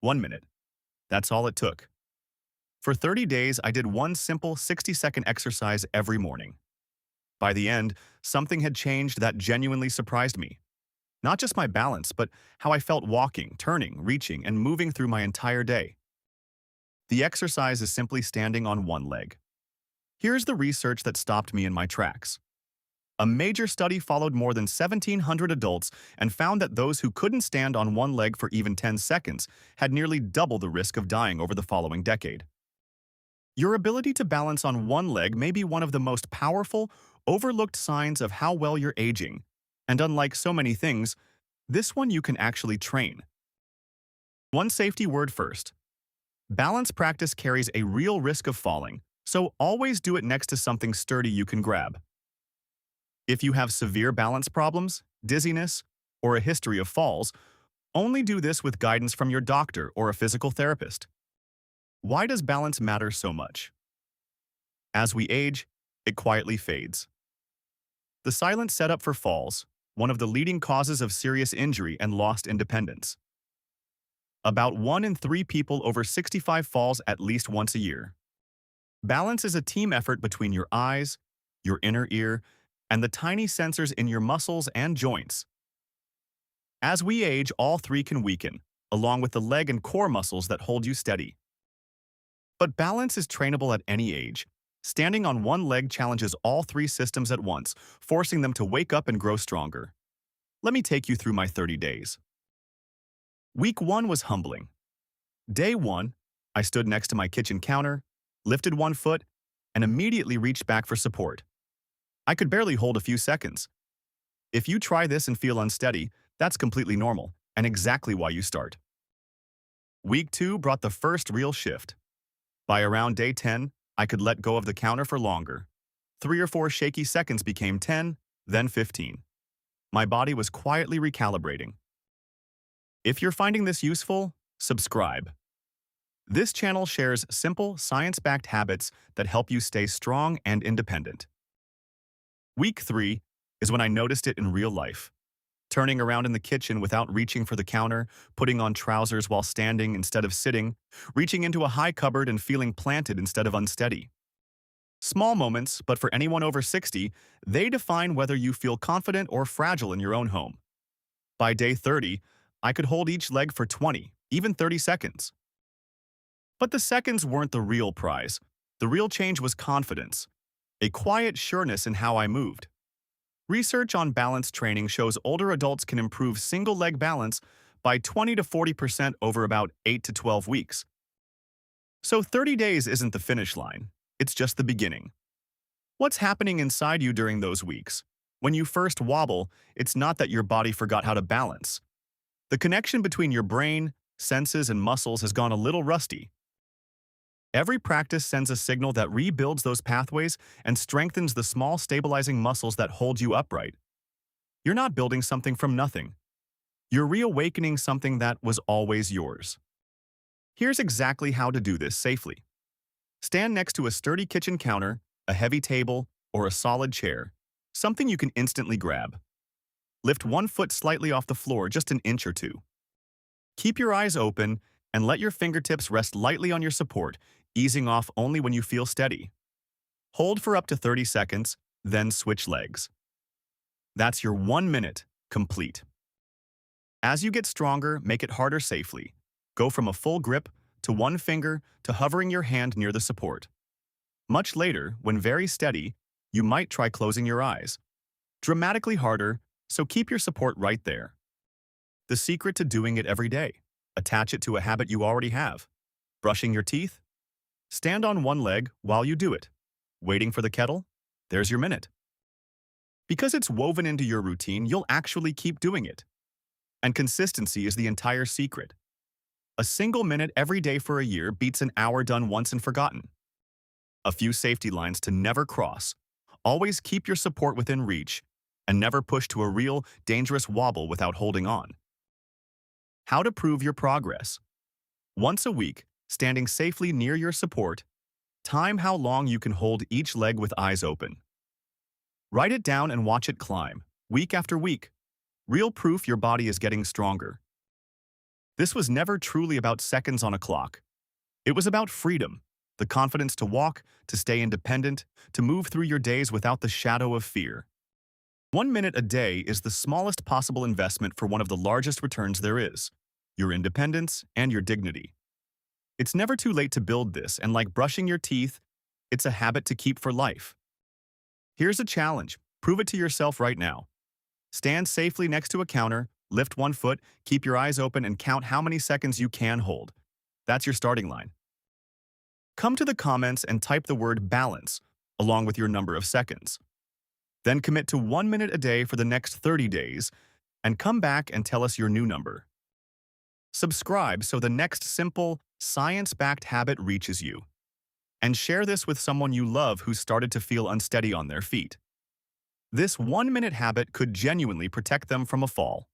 1 minute. That's all it took. For 30 days, I did one simple 60-second exercise every morning. By the end, something had changed that genuinely surprised me. Not just my balance, but how I felt walking, turning, reaching, and moving through my entire day. The exercise is simply standing on one leg. Here's the research that stopped me in my tracks. A major study followed more than 1,700 adults and found that those who couldn't stand on one leg for even 10 seconds had nearly double the risk of dying over the following decade. Your ability to balance on one leg may be one of the most powerful, overlooked signs of how well you're aging. And unlike so many things, this one you can actually train. One safety word first. Balance practice carries a real risk of falling, so always do it next to something sturdy you can grab. If you have severe balance problems, dizziness, or a history of falls, only do this with guidance from your doctor or a physical therapist. Why does balance matter so much? As we age, it quietly fades. The silent setup for falls, one of the leading causes of serious injury and lost independence. About 1 in 3 people over 65 falls at least once a year. Balance is a team effort between your eyes, your inner ear, and the tiny sensors in your muscles and joints. As we age, all three can weaken, along with the leg and core muscles that hold you steady. But balance is trainable at any age. Standing on one leg challenges all three systems at once, forcing them to wake up and grow stronger. Let me take you through my 30 days. Week 1 was humbling. Day 1, I stood next to my kitchen counter, lifted one foot, and immediately reached back for support. I could barely hold a few seconds. If you try this and feel unsteady, that's completely normal and exactly why you start. Week 2 brought the first real shift. By around day 10, I could let go of the counter for longer. 3 or 4 shaky seconds became 10, then 15. My body was quietly recalibrating. If you're finding this useful, subscribe. This channel shares simple, science-backed habits that help you stay strong and independent. Week 3 is when I noticed it in real life. Turning around in the kitchen without reaching for the counter, putting on trousers while standing instead of sitting, reaching into a high cupboard and feeling planted instead of unsteady. Small moments, but for anyone over 60, they define whether you feel confident or fragile in your own home. By day 30, I could hold each leg for 20, even 30 seconds. But the seconds weren't the real prize. The real change was confidence, a quiet sureness in how I moved. Research on balance training shows older adults can improve single-leg balance by 20 to 40% over about 8 to 12 weeks. So 30 days isn't the finish line, it's just the beginning. What's happening inside you during those weeks? When you first wobble, it's not that your body forgot how to balance. The connection between your brain, senses, and muscles has gone a little rusty. Every practice sends a signal that rebuilds those pathways and strengthens the small stabilizing muscles that hold you upright. You're not building something from nothing. You're reawakening something that was always yours. Here's exactly how to do this safely. Stand next to a sturdy kitchen counter, a heavy table, or a solid chair, something you can instantly grab. Lift one foot slightly off the floor, just an inch or two. Keep your eyes open and let your fingertips rest lightly on your support, easing off only when you feel steady. Hold for up to 30 seconds, then switch legs. That's your 1 minute complete. As you get stronger, make it harder safely. Go from a full grip to one finger to hovering your hand near the support. Much later, when very steady, you might try closing your eyes. Dramatically harder, so keep your support right there. The secret to doing it every day. Attach it to a habit you already have. Brushing your teeth? Stand on one leg while you do it. Waiting for the kettle? There's your minute. Because it's woven into your routine, you'll actually keep doing it. And consistency is the entire secret. A single minute every day for a year beats an hour done once and forgotten. A few safety lines to never cross. Always keep your support within reach, and never push to a real, dangerous wobble without holding on. How to prove your progress. Once a week, standing safely near your support, time how long you can hold each leg with eyes open. Write it down and watch it climb, week after week. Real proof your body is getting stronger. This was never truly about seconds on a clock. It was about freedom, the confidence to walk, to stay independent, to move through your days without the shadow of fear. 1 minute a day is the smallest possible investment for one of the largest returns there is, your independence and your dignity. It's never too late to build this, and like brushing your teeth, it's a habit to keep for life. Here's a challenge. Prove it to yourself right now. Stand safely next to a counter, lift one foot, keep your eyes open, and count how many seconds you can hold. That's your starting line. Come to the comments and type the word balance, along with your number of seconds. Then commit to 1 minute a day for the next 30 days, and come back and tell us your new number. Subscribe so the next simple, science-backed habit reaches you. And share this with someone you love who started to feel unsteady on their feet. This 1 minute habit could genuinely protect them from a fall.